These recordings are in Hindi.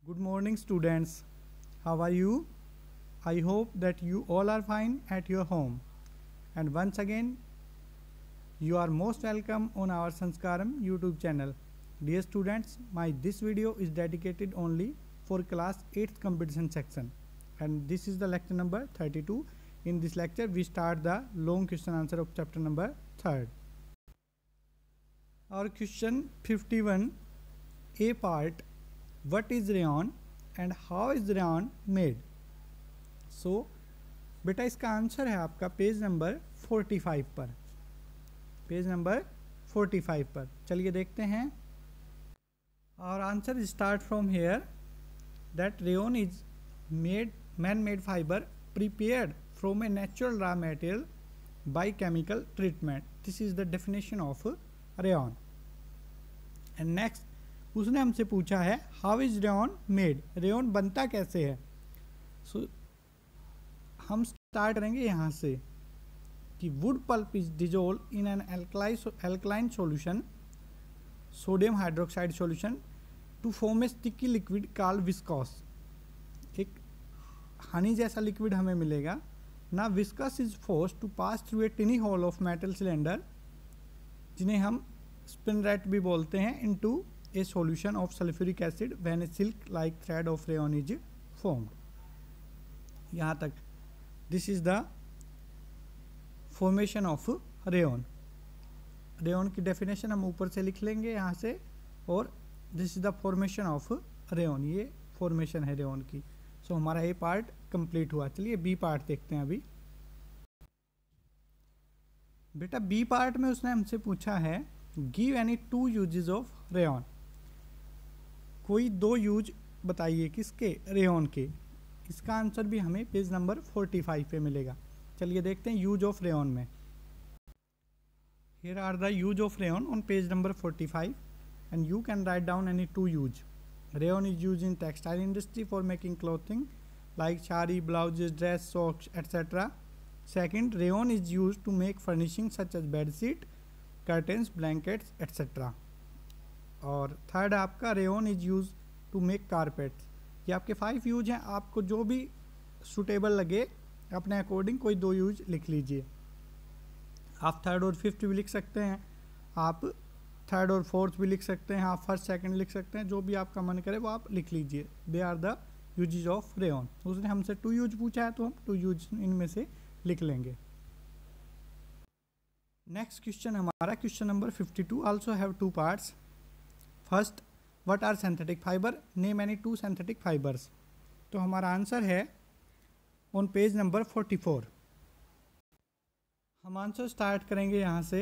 Good morning, students. How are you? I hope that you all are fine at your home. And once again, you are most welcome on our Sanskaram YouTube channel. Dear students, this video is dedicated only for class 8th competition section. And this is the lecture number 32. In this lecture, we start the long question answer of chapter number 3rd. Our question 51, A part. What is rayon and how is rayon made? So बेटा इसका आंसर है आपका पेज नंबर 45 पर, पेज नंबर 45 पर। चलिए देखते हैं। और answer start from hair that rayon is made man made fibre prepared from a natural raw material by chemical treatment. This is the definition of rayon. And next उसने हमसे पूछा है how is rayon made, rayon बनता कैसे है। सो हम स्टार्ट करेंगे यहाँ से कि wood pulp is dissolve in an alkaline solution, sodium hydroxide solution, to form a sticky liquid called viscose. एक हनी जैसा लिक्विड हमें मिलेगा ना। Viscose is forced to pass through a tiny hole of metal cylinder, जिन्हें हम स्पिनरेट भी बोलते हैं, into a solution of sulfuric acid when a silk like thread of rayon is formed. यहाँ तक this is the formation of rayon. rayon की definition हम ऊपर से लिख लेंगे यहाँ से, और this is the formation of rayon, ये formation है rayon की। so हमारा A part complete हुआ। चलिए B part देखते हैं अभी। बेटा B part में उसने हमसे पूछा है give any two uses of rayon। कोई दो यूज बताइए किसके, रेयन के। इसका आंसर भी हमें पेज नंबर 45 पे मिलेगा। चलिए देखते हैं यूज ऑफ रेयन में। Here are the use of rayon on page number 45 and you can write down any two use. Rayon is use in textile industry for making clothing like sari, blouses, dress, socks etcetera. Second, rayon is use to make furnishing such as bedsheet, curtains, blankets etcetera. और थर्ड आपका rayon is use to make carpets. ये आपके 5 यूज हैं, आपको जो भी सूटेबल लगे अपने अकॉर्डिंग कोई दो यूज लिख लीजिए। आप थर्ड और फिफ्थ भी लिख सकते हैं, आप थर्ड और फोर्थ भी लिख सकते हैं, आप फर्स्ट सेकंड लिख सकते हैं, जो भी आपका मन करे वो आप लिख लीजिए। They are the usages of rayon. उसने हमसे टू यूज पूछा है तो हम टू यूज इनमें से लिख लेंगे। नेक्स्ट क्वेश्चन हमारा question number 52 also have two parts. First, what are synthetic fiber, name any two synthetic fibers. तो हमारा आंसर है ऑन पेज नंबर 44। हम आंसर स्टार्ट करेंगे यहाँ से,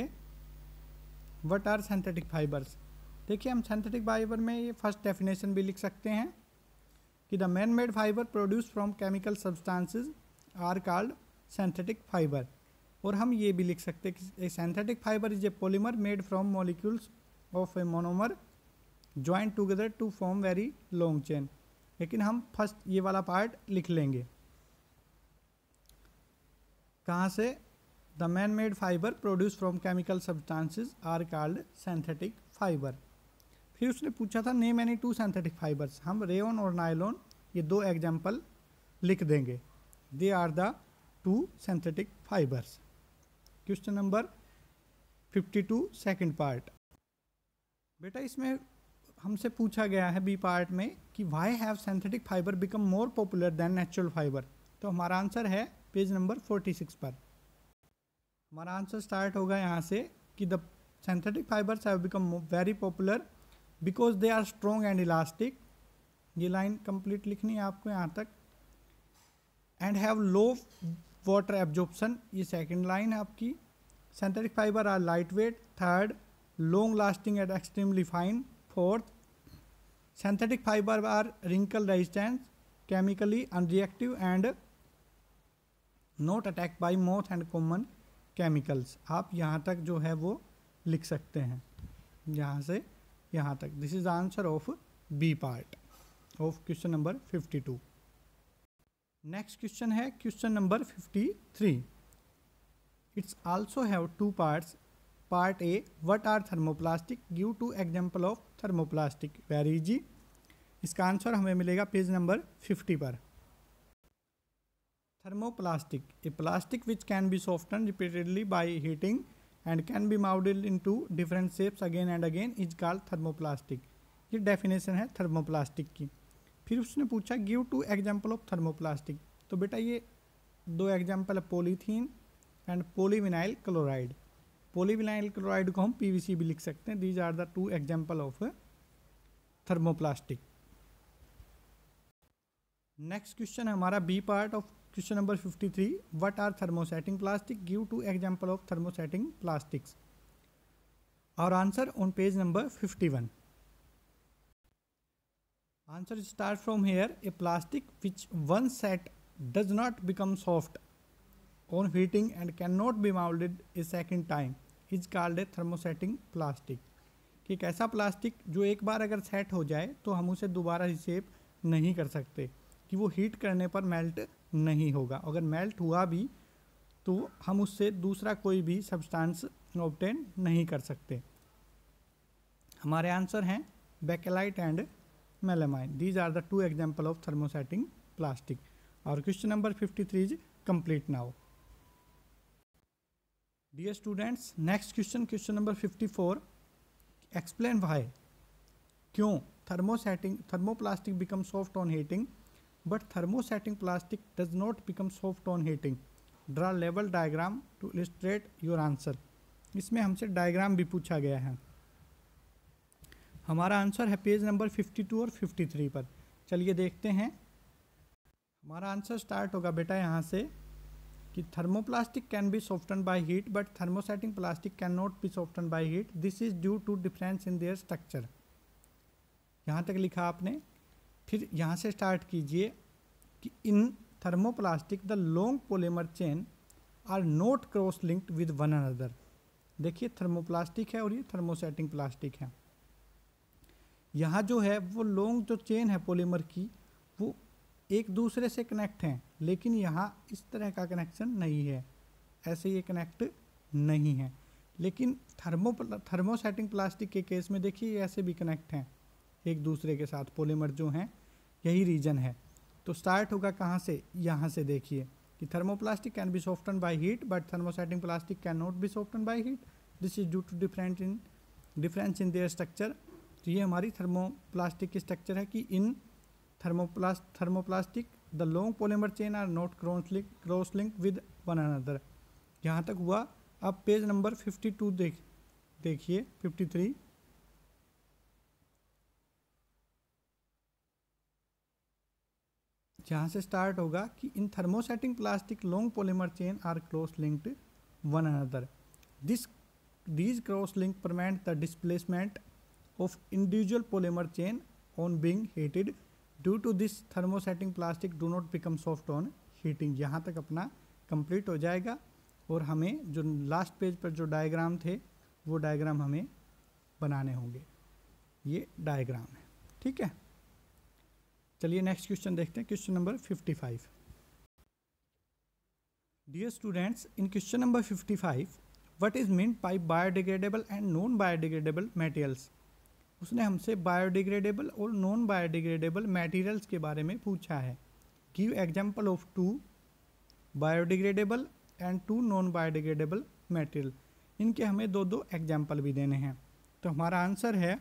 व्हाट आर सिंथेटिक फाइबर्स। देखिए हम सिंथेटिक फाइबर में ये फर्स्ट डेफिनेशन भी लिख सकते हैं कि the man made fibre produce from chemical substances are called synthetic fibre. और हम ये भी लिख सकते हैं कि a synthetic fibre is a polymer made from molecules of a monomer join together to form very long chain. लेकिन हम फर्स्ट ये वाला पार्ट लिख लेंगे। कहाँ से, the man made fibre produce from chemical substances are called synthetic fiber. फिर उसने पूछा था name any two synthetic fibers. हम रेयन और नायलॉन ये दो एग्जाम्पल लिख देंगे। They are the two synthetic fibers. Question number 52 second part. बेटा इसमें हमसे पूछा गया है बी पार्ट में कि why have synthetic fiber become more popular than natural fiber. तो हमारा आंसर है पेज नंबर 46 पर। हमारा आंसर स्टार्ट होगा यहाँ से कि the synthetic fibers have become very popular because they are strong and elastic. ये लाइन कंप्लीट लिखनी है आपको यहाँ तक। And have low water absorption, ये सेकेंड लाइन है आपकी। Synthetic fiber are light weight. Third, long lasting and extremely fine. Fourth, synthetic fiber are wrinkle resistant, chemically unreactive and not attacked by moth and common chemicals। आप यहाँ तक जो है वो लिख सकते हैं, यहाँ से यहाँ तक। This is answer of B part of question number 52। Next question है question number 53। It's also have two parts. Part A, what are thermoplastic? Give two example of thermoplastic. Very easy. इसका आंसर हमें मिलेगा पेज नंबर 50 पर। Thermoplastic, a plastic which can be softened repeatedly by heating and can be molded into different shapes again and again is called thermoplastic। ये डेफिनेशन है थर्मोप्लास्टिक की। फिर उसने पूछा गिव 2 एग्जाम्पल ऑफ थर्मोप्लास्टिक। तो बेटा ये 2 एग्जाम्पल है, polythene and polyvinyl chloride. Polyvinyl chloride को हम पीवीसी भी लिख सकते हैं। These are the 2 example of thermoplastic. Next question है हमारा B part of question number 53। What are thermosetting plastic, give 2 example of thermosetting plastics. और answer on page number 51। Answer start from here. A plastic which one set does not become soft on heating and can not be माउल्डेड A second time is called a thermosetting plastic. कि एक ऐसा प्लास्टिक जो एक बार अगर सेट हो जाए तो हम उसे दोबारा रिशेप नहीं कर सकते, कि वो हीट करने पर मेल्ट नहीं होगा। अगर मेल्ट हुआ भी तो हम उससे दूसरा कोई भी सब्सटेंस ऑब्टेन नहीं कर सकते। हमारे आंसर हैं bakelite and melamine. These are the 2 example of thermosetting plastic. और question number 53 is complete now. Dear students, next question, question number 54। Explain why, क्यों thermoplastic become soft on heating but thermosetting plastic does not become soft on heating. Draw level diagram to illustrate your answer। इसमें हमसे डायग्राम भी पूछा गया है। हमारा आंसर है पेज नंबर 52 और 53 पर। चलिए देखते हैं। हमारा आंसर स्टार्ट होगा बेटा यहाँ से कि thermoplastic can be soften by heat but thermosetting plastic can not be soften by heat, this is due to difference in their structure. यहाँ तक लिखा आपने। फिर यहाँ से स्टार्ट कीजिए कि in thermoplastic the long polymer chain are not cross linked with one another. देखिए थर्मोप्लास्टिक है और ये थर्मोसेटिंग प्लास्टिक है। यहाँ जो है वो लॉन्ग जो चेन है पॉलीमर की वो एक दूसरे से कनेक्ट हैं, लेकिन यहाँ इस तरह का कनेक्शन नहीं है, ऐसे ये कनेक्ट नहीं है। लेकिन थर्मोसेटिंग प्लास्टिक के केस में देखिए ऐसे भी कनेक्ट हैं एक दूसरे के साथ। पॉलीमर जो हैं यही रीजन है। तो स्टार्ट होगा कहाँ से, यहाँ से देखिए कि thermoplastic can be soften by heat but thermosetting plastic can not be soften by heat, this is due to difference in their structure. तो ये हमारी थर्मोप्लास्टिक की स्ट्रक्चर है कि in thermoplastic the long polymer chain are not cross link with one another. यहाँ तक हुआ। अब पेज नंबर 52 देखिए 53। जहाँ से स्टार्ट होगा कि in thermosetting plastic long polymer chain are cross linked one another, these cross link prevent the displacement of individual polymer chain on being heated, due to this thermosetting plastic do not become soft on heating. यहाँ तक अपना कंप्लीट हो जाएगा और हमें जो लास्ट पेज पर जो डायग्राम थे वो डायग्राम हमें बनाने होंगे। ये डायग्राम है, ठीक है। चलिए नेक्स्ट क्वेश्चन देखते हैं, question number 55। Dear students, in question number 55 what is meant by biodegradable and non biodegradable materials. उसने हमसे बायोडिग्रेडेबल और नॉन बायोडिग्रेडेबल मटेरियल्स के बारे में पूछा है। Give example of 2 biodegradable and 2 non biodegradable material. इनके हमें 2 एग्जाम्पल भी देने हैं। तो हमारा आंसर है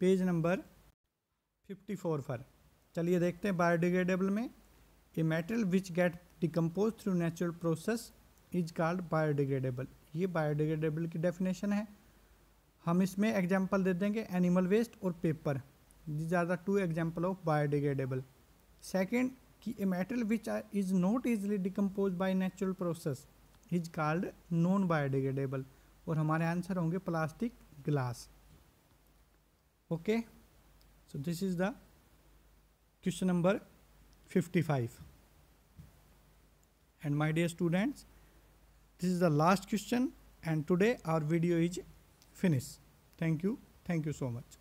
पेज नंबर 54 पर। चलिए देखते हैं बायोडिग्रेडेबल में। A material which get decompose through natural process is called biodegradable. ये बायोडिग्रेडेबल की डेफिनेशन है। हम इसमें एग्जाम्पल दे देंगे एनिमल वेस्ट और paper. These are the 2 example of biodegradable. Second कि a material which is not easily decompose by natural process is called non biodegradable. और हमारे आंसर होंगे plastic, glass. Okay, so this is the question number 55 and my dear students, this is the last question and today our video is finished. Thank you so much.